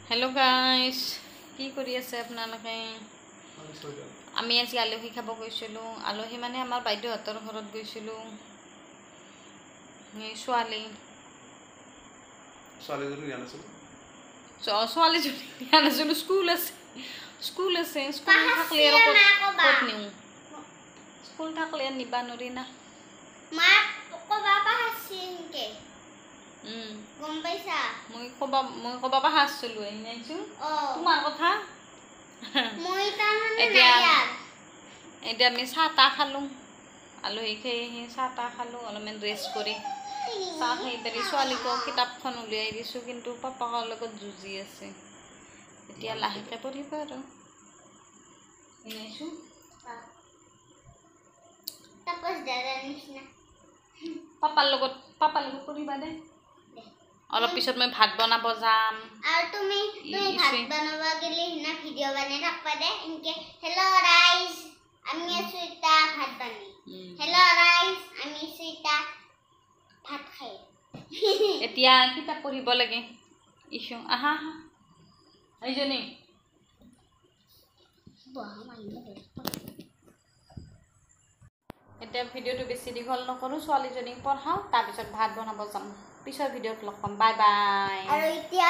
hello guys কি কৰি আছে আপোনালোকে আমি আজি আলহী খাব গৈছিলো আলহী মানে আমাৰ বাইদেউহঁতৰ ঘৰত গৈছিলো এই ছোৱালীজনী আনিছিলো স্কুল আছে স্কুল থাকলে আৰু ক'ত নিও স্কুল থাকলে নিবা নৰি না মা কবা পাহাছিনকে গম পাইছা মই কবা পাহাছলো এনাইছো তোমাৰ কথা মই তাৰমানে নাইয়াৰ এতিয়া আমি চাহ খালো আলহী খেয়ে চাহ খালো অলপমান ৰেষ্ট কৰি চাহ খাই পেলাই ছোৱালীকো কিতাপখন উলিয়াই দিছোঁ কিন্তু পাপাকৰ লগত যুঁজি আছে এতিয়া লাহেকৈ পঢ়িব আৰু এনাইছো তাপস দাদাৰ নিচিনা পাপাৰ লগত পঢ়িবা দে অলপ পিছত মই ভাত বনাব যাম আৰু তুমি ভাত বনাবা গেলি না ভিডিও বনাই থাকবা দে ইনকে হেলো গাইস আমি আছো এটা ভাত বানি হেলো গাইস আমি আছো এটা ভাত খাই এতিয়া কিতাপ পঢ়িব লাগে ইছু আহা আইজনী এতিয়া ভিডিওটো বেছি দীঘল নকৰো ছোৱালীজনীক পঢ়াও তাৰপিছত ভাত বনাব যাম পিছৰ ভিডিওত লগ পাম বাই বাই আৰু এতিয়া